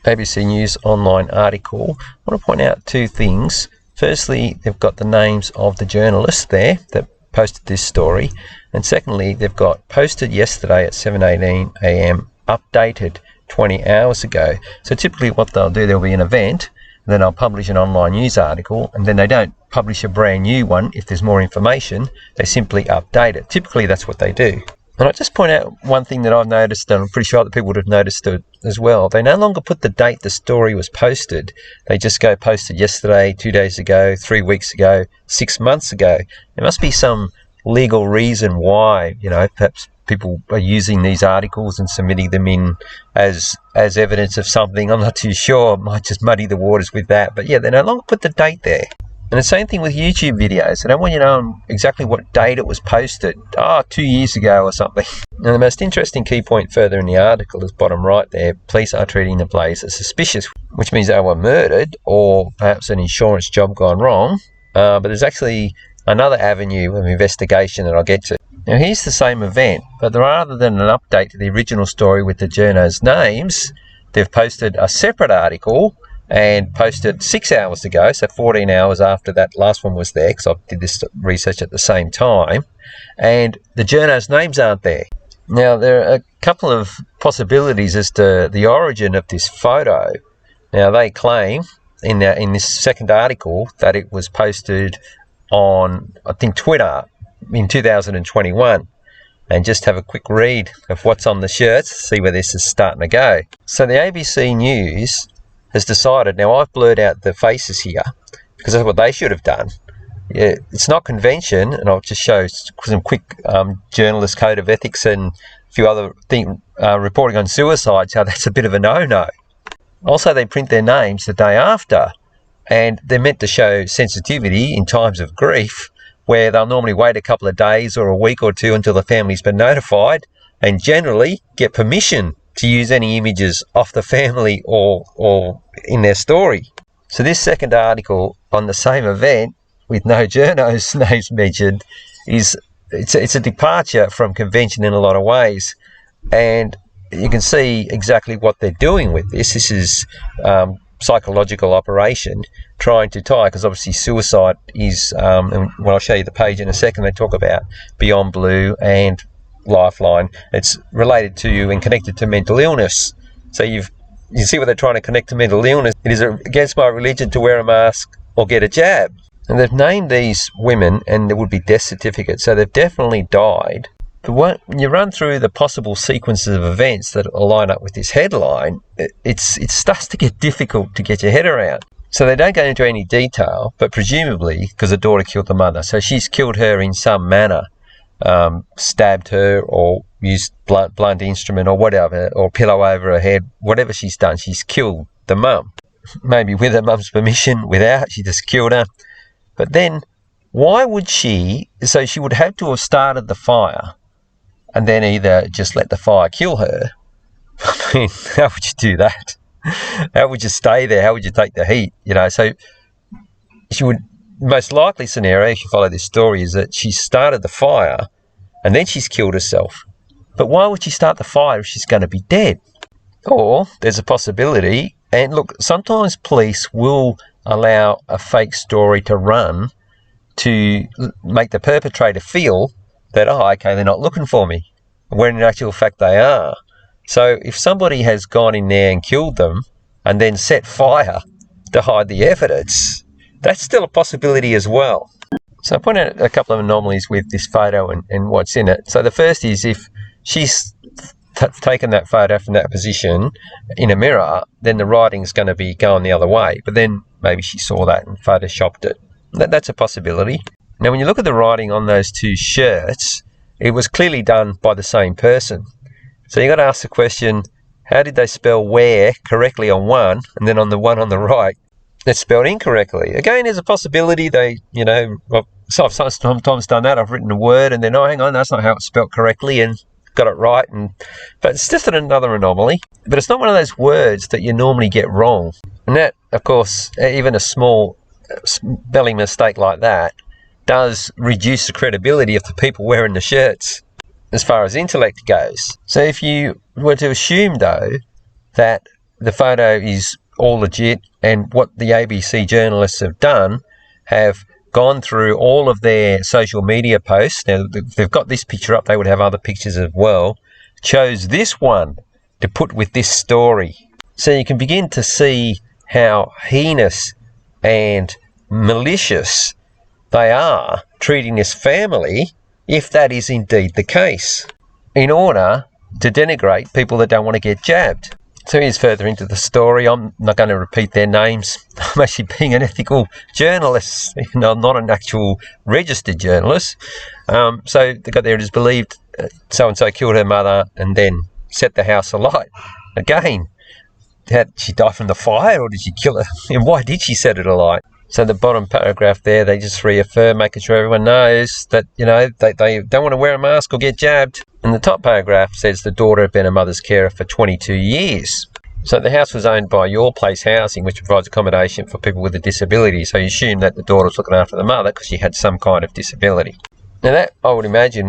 ABC News online article, I want to point out two things. Firstly, they've got the names of the journalists there that posted this story, and secondly, they've got posted yesterday at 7:18 a.m. updated 20 hours ago. So typically what they'll do, there'll be an event, and then they'll publish an online news article, and then they don't publish a brand new one if there's more information. They simply update it. Typically that's what they do. And I'll just point out one thing that I've noticed, and I'm pretty sure that people would have noticed it as well. They no longer put the date the story was posted. They just go posted yesterday, 2 days ago, 3 weeks ago, 6 months ago. There must be some legal reason why, perhaps people are using these articles and submitting them in as evidence of something. I'm not too sure. It might just muddy the waters with that. But yeah, they no longer put the date there. And the same thing with YouTube videos. They don't want you to know exactly what date it was posted. 2 years ago or something. And the most interesting key point further in the article is bottom right there. Police are treating the players as suspicious, which means they were murdered or perhaps an insurance job gone wrong. But there's actually another avenue of investigation that I'll get to. Now here's the same event, but rather than an update to the original story with the journos' names, they've posted a separate article and posted 6 hours ago, so 14 hours after that last one was there, because I did this research at the same time, and the journos' names aren't there. Now, there are a couple of possibilities as to the origin of this photo. Now, they claim in this second article that it was posted on, I think, Twitter in 2021. And just have a quick read of what's on the shirts, see where this is starting to go. So the ABC News has decided, now I've blurred out the faces here because that's what they should have done. Yeah, it's not convention, and I'll just show some quick journalist code of ethics and a few other things, reporting on suicides, how that's a bit of a no-no. Also, they print their names the day after, and they're meant to show sensitivity in times of grief, where they'll normally wait a couple of days or a week or two until the family's been notified, and generally get permission to use any images off the family or in their story. So this second article on the same event with no journos' names mentioned it's a departure from convention in a lot of ways, and you can see exactly what they're doing with this. This is psychological operation trying to tie, because obviously suicide is, and when I'll show you the page in a second, they talk about Beyond Blue and Lifeline. It's related to and connected to mental illness. So you see what they're trying to connect to mental illness. It is against my religion to wear a mask or get a jab. And they've named these women, and there would be death certificates, so they've definitely died. But when you run through the possible sequences of events that line up with this headline, it starts to get difficult to get your head around. So they don't go into any detail, but presumably because the daughter killed the mother, so she's killed her in some manner. Stabbed her or used blunt instrument or whatever, or pillow over her head, whatever she's done, she's killed the mum. Maybe with her mum's permission, without, she just killed her. But then why would she would have to have started the fire and then either just let the fire kill her. I mean, how would you do that? How would you stay there? How would you take the heat? So she would, most likely scenario, if you follow this story, is that she started the fire and then she's killed herself. But why would she start the fire if she's going to be dead? Or there's a possibility, and look, sometimes police will allow a fake story to run to make the perpetrator feel that, okay, they're not looking for me, when in actual fact they are. So if somebody has gone in there and killed them and then set fire to hide the evidence, that's still a possibility as well. So I point out a couple of anomalies with this photo and what's in it. So the first is, if she's taken that photo from that position in a mirror, then the writing's going to be going the other way. But then maybe she saw that and photoshopped it. That's a possibility. Now, when you look at the writing on those two shirts, it was clearly done by the same person. So you got to ask the question, how did they spell where correctly on one, and then on the one on the right, it's spelled incorrectly? Again, there's a possibility so I've sometimes done that. I've written a word and then, hang on, that's not how it's spelled correctly, and got it right. But it's just another anomaly. But it's not one of those words that you normally get wrong. And that, of course, even a small spelling mistake like that does reduce the credibility of the people wearing the shirts as far as intellect goes. So if you were to assume, though, that the photo is all legit, and what the ABC journalists have done have gone through all of their social media posts. Now, they've got this picture up, they would have other pictures as well, chose this one to put with this story. So you can begin to see how heinous and malicious they are treating this family, if that is indeed the case, in order to denigrate people that don't want to get jabbed. So here's further into the story. I'm not going to repeat their names. I'm actually being an ethical journalist, even though I'm not an actual registered journalist. So they got there, it is believed so-and-so killed her mother and then set the house alight. Again, did she die from the fire or did she kill her? And why did she set it alight? So the bottom paragraph there, they just reaffirm, making sure everyone knows that, they don't want to wear a mask or get jabbed. And the top paragraph says the daughter had been a mother's carer for 22 years. So the house was owned by Your Place Housing, which provides accommodation for people with a disability. So you assume that the daughter was looking after the mother because she had some kind of disability. Now that, I would imagine,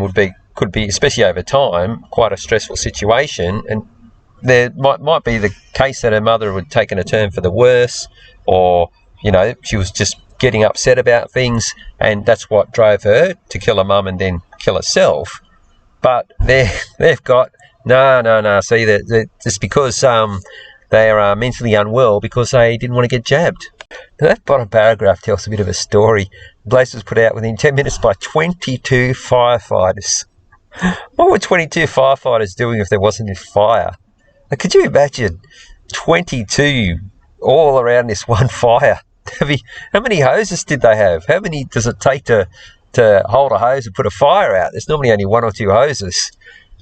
could be, especially over time, quite a stressful situation. And there might be the case that her mother had taken a turn for the worse, or she was just getting upset about things, and that's what drove her to kill her mum and then kill herself. But they've got no. See, it's because they are mentally unwell because they didn't want to get jabbed. Now, that bottom paragraph tells a bit of a story. The place was put out within 10 minutes by 22 firefighters. What were 22 firefighters doing if there wasn't a fire? Like, could you imagine 22 all around this one fire? How many hoses did they have? How many does it take to hold a hose and put a fire out? There's normally only one or two hoses.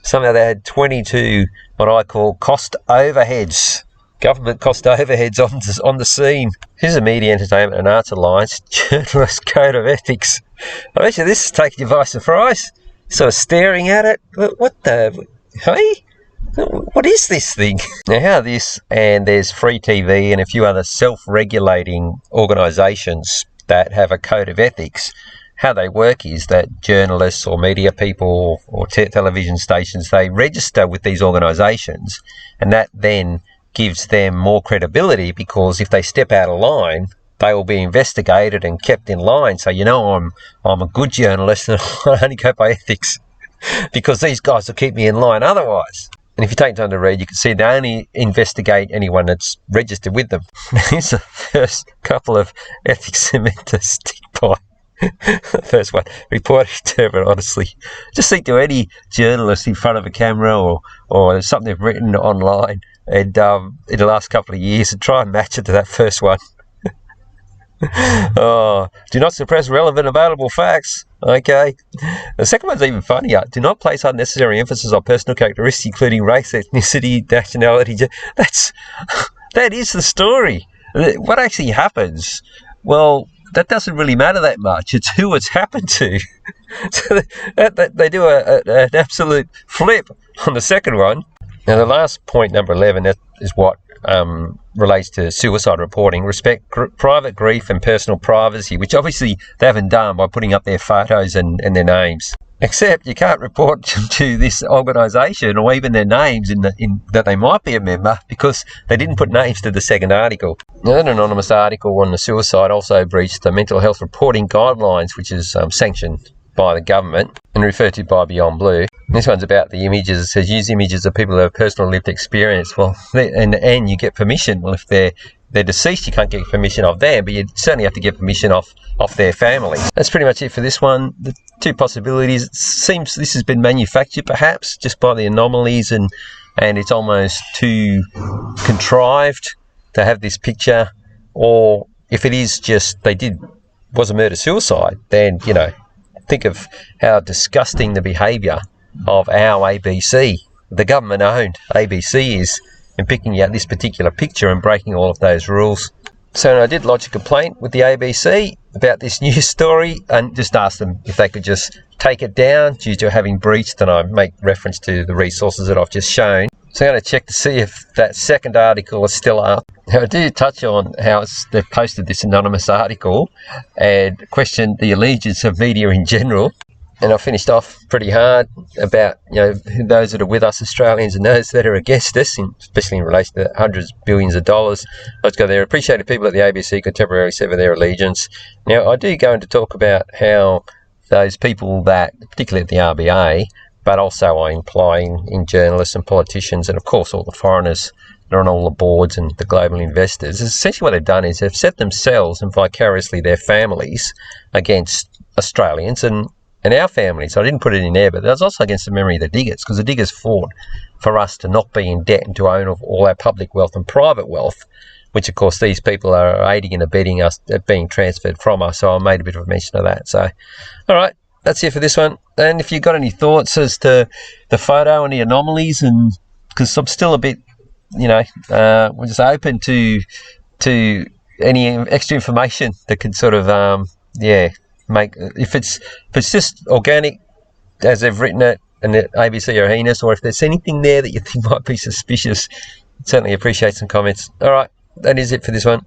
Somehow they had 22 what I call cost overheads, government cost overheads on the scene. Here's the Media, Entertainment and Arts Alliance Journalist Code of Ethics. I bet you this is taking you by surprise. Sort of staring at it. What the? Hey? What is this thing? Now, how this, and there's Free TV and a few other self-regulating organisations that have a code of ethics, how they work is that journalists or media people or television stations, they register with these organisations, and that then gives them more credibility, because if they step out of line, they will be investigated and kept in line. So I'm a good journalist and I only go by ethics because these guys will keep me in line otherwise. And if you take time to read, you can see they only investigate anyone that's registered with them. Here's the first couple of ethics they're meant to stick by. The first one, reporting interpret honestly. Just think to any journalist in front of a camera or something they've written online and in the last couple of years, and try and match it to that first one. Do not suppress relevant available facts. Okay. The second one's even funnier. Do not place unnecessary emphasis on personal characteristics, including race, ethnicity, nationality. That is the story. What actually happens? Well, that doesn't really matter that much. It's who it's happened to. So they do an absolute flip on the second one. Now, the last point, number 11, that is what relates to suicide reporting. Respect private grief and personal privacy, which obviously they haven't done by putting up their photos and their names. Except you can't report to this organisation or even their names in that they might be a member, because they didn't put names to the second article. Now, an anonymous article on the suicide also breached the mental health reporting guidelines, which is sanctioned by the government and referred to by Beyond Blue. And this one's about the images. It says use images of people who have personal lived experience. Well, and you get permission. Well, if they're deceased, you can't get permission of them, but you certainly have to get permission off their family. That's pretty much it for this one. The two possibilities. It seems this has been manufactured perhaps just by the anomalies, and it's almost too contrived to have this picture. Or if it is just was a murder-suicide, then, think of how disgusting the behaviour of our ABC, the government-owned ABC, is in picking out this particular picture and breaking all of those rules. So I did lodge a complaint with the ABC about this news story and just asked them if they could just take it down due to having breached, and I make reference to the resources that I've just shown. So I'm going to check to see if that second article is still up. Now, I do touch on how they've posted this anonymous article and question the allegiance of media in general. and I finished off pretty hard about, you know, those that are with us, Australians, and those that are against us, especially in relation to hundreds of billions of dollars. Let's go there. Appreciated people at the ABC contemporarily sever their allegiance. Now, I do go into talk about how those people that, particularly at the RBA, but also I imply in journalists and politicians, and of course all the foreigners that are on all the boards and the global investors, essentially what they've done is they've set themselves and vicariously their families against Australians and our families. I didn't put it in there, but that was also against the memory of the diggers, because the diggers fought for us to not be in debt and to own all our public wealth and private wealth, which of course these people are aiding and abetting us at being transferred from us. So I made a bit of a mention of that. So, all right, that's it for this one. And if you've got any thoughts as to the photo and the anomalies, and because I'm still a bit, you know, we're just open to any extra information that could sort of, make, if it's just organic as they've written it and the ABC are heinous, or if there's anything there that you think might be suspicious, certainly appreciate some comments. All right, that is it for this one.